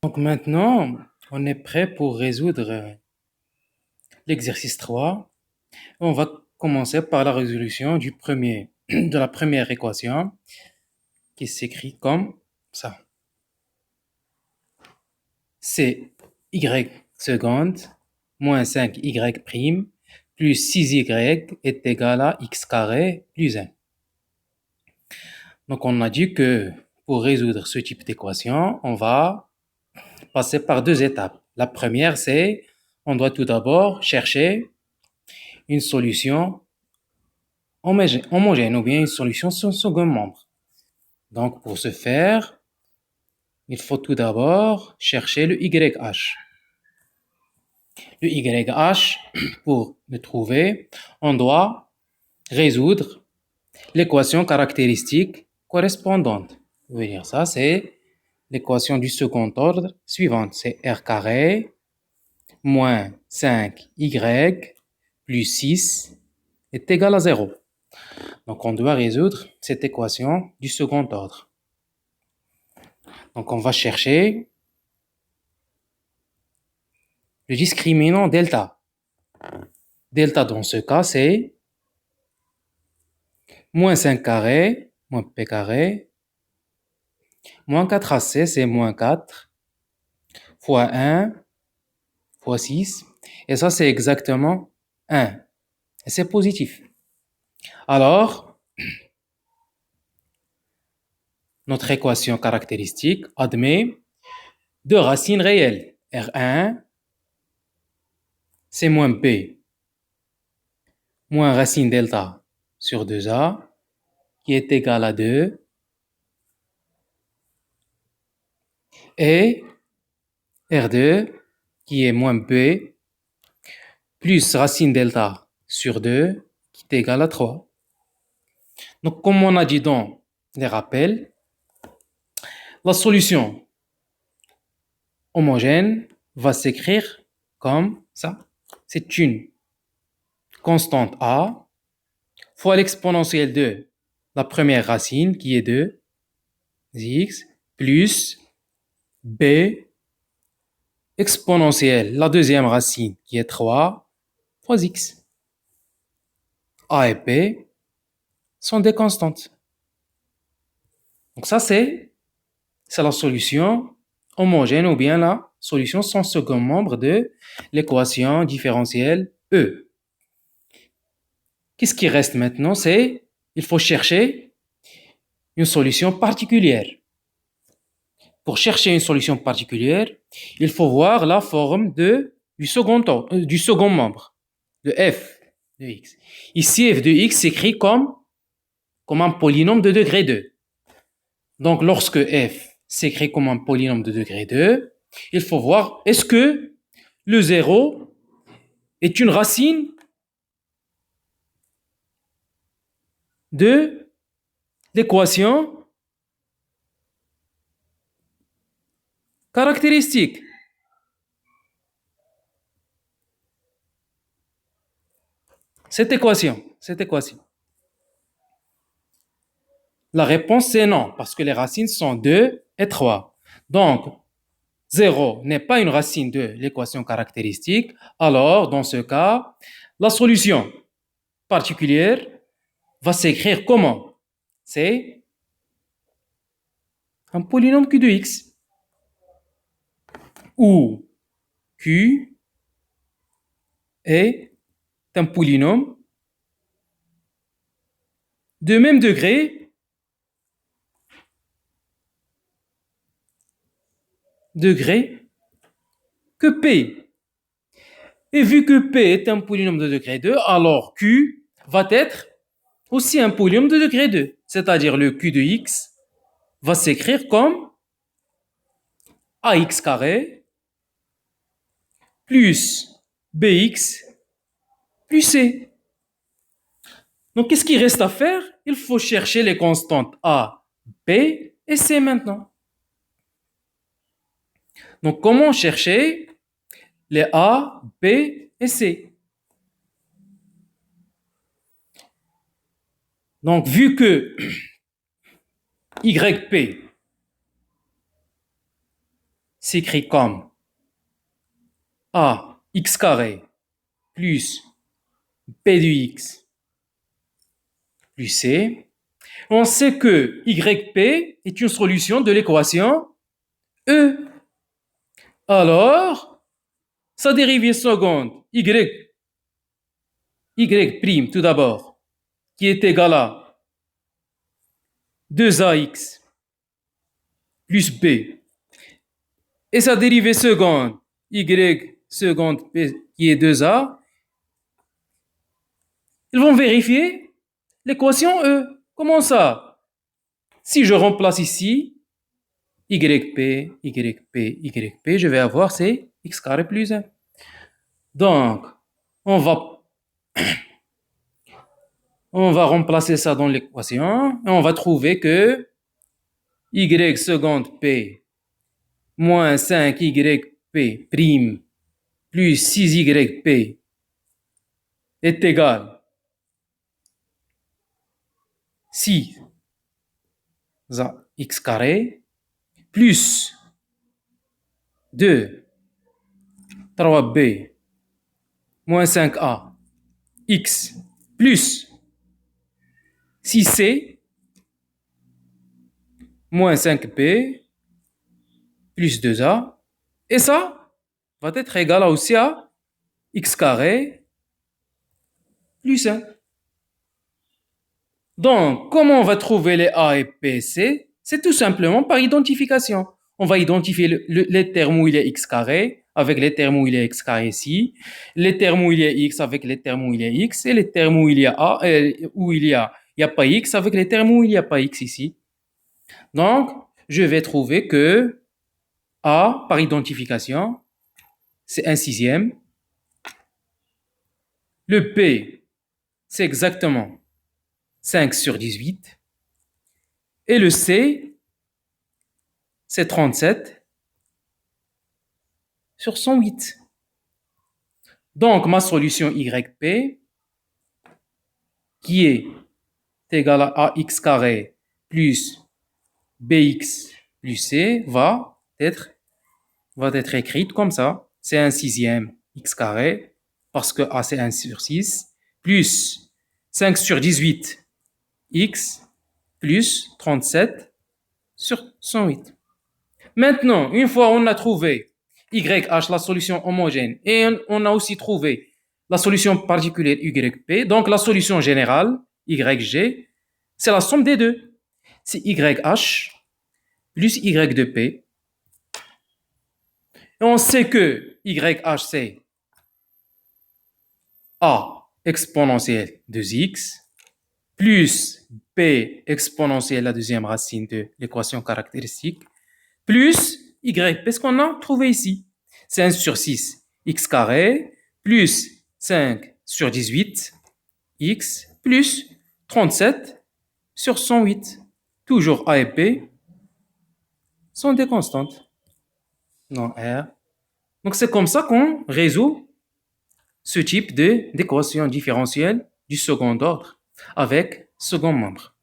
Donc maintenant, on est prêt pour résoudre l'exercice 3. On va commencer par la résolution de la première équation qui s'écrit comme ça. C'est y seconde moins 5y prime plus 6y est égal à x carré plus 1. Donc on a dit que pour résoudre ce type d'équation, on va passer par deux étapes. La première, c'est on doit tout d'abord chercher une solution homogène ou bien une solution sans second membre. Donc, pour ce faire, il faut tout d'abord chercher le YH. Le YH, pour le trouver, on doit résoudre l'équation caractéristique correspondante. Je veux dire ça, c'est l'équation du second ordre suivante. C'est R carré moins 5Y plus 6 est égal à 0. Donc, on doit résoudre cette équation du second ordre. Donc, on va chercher le discriminant delta. Delta, dans ce cas, c'est moins 5 carré, moins p carré, moins 4ac, c'est moins 4, fois 1, fois 6. Et ça, c'est exactement 1. Et c'est positif. Alors, notre équation caractéristique admet deux racines réelles. R1, c'est moins b, moins racine delta sur 2a, qui est égal à 2. Et R2, qui est moins b, plus racine delta sur 2, qui est égal à 3. Donc, comme on a dit dans les rappels, la solution homogène va s'écrire comme ça. C'est une constante A fois l'exponentielle de la première racine, qui est 2x, plus b exponentielle, la deuxième racine, qui est 3, fois x. A et b sont des constantes. Donc ça, c'est la solution homogène ou bien la solution sans second membre de l'équation différentielle E. Qu'est-ce qui reste maintenant? C'est il faut chercher une solution particulière. Pour chercher une solution particulière, il faut voir la forme du second membre, de f de x. Ici, f de x s'écrit comme un polynôme de degré 2. Donc, lorsque f s'écrit comme un polynôme de degré 2, il faut voir est-ce que le 0 est une racine de l'équation caractéristique. Cette équation. La réponse, c'est non, parce que les racines sont 2 et 3. Donc, 0 n'est pas une racine de l'équation caractéristique. Alors, dans ce cas, la solution particulière va s'écrire comment? C'est un polynôme Q de x, où Q est un polynôme de même degré que P. Et vu que P est un polynôme de degré 2, alors Q va être aussi un polynôme de degré 2. C'est-à-dire le Q de x va s'écrire comme ax carré plus bx plus c. Donc, qu'est-ce qu'il reste à faire? Il faut chercher les constantes a, b et c maintenant. Donc, comment chercher les a, b et c? Donc, vu que yp, s'écrit comme ax carré plus p de x plus c. On sait que yp est une solution de l'équation E. Alors, sa dérivée seconde, y prime tout d'abord, qui est égal à 2ax plus b. Et sa dérivée seconde, y seconde p, qui est 2a, ils vont vérifier l'équation E. Comment ça? Si je remplace ici, yp, je vais avoir c'est x carré plus 1. Donc, on va remplacer ça dans l'équation et on va trouver que y seconde p moins 5yp prime plus 6yp est égal 6 x carré plus 2 3b moins 5a x plus 6c moins 5b plus 2a. Et ça va être égal aussi à x carré plus 1. Donc, comment on va trouver les a et p, c? C'est tout simplement par identification. On va identifier les termes où il y a x carré avec les termes où il y a x carré ici, les termes où il y a x avec les termes où il y a x, et les termes où il y a a, où il y a pas x avec les termes où il n'y a pas x ici. Donc, je vais trouver que a, par identification, c'est 1/6. Le p, c'est exactement 5/18. Et le c, c'est 37/108. Donc, ma solution yp, qui est égale à ax carré plus bx plus c, va être écrite comme ça. C'est 1/6 x carré, parce que a c'est 1/6, plus 5/18 x plus 37/108. Maintenant, une fois on a trouvé YH, la solution homogène, et on a aussi trouvé la solution particulière YP, donc la solution générale, YG, c'est la somme des deux. C'est YH plus Y de P. Et on sait que YH, c'est A exponentielle de x plus P exponentielle la deuxième racine de l'équation caractéristique plus YP, ce qu'on a trouvé ici. C'est 1/6 x carré plus 5/18 x plus 37/108. Toujours A et P sont des constantes dans R. Donc c'est comme ça qu'on résout ce type d'équation différentielle du second ordre avec second membre.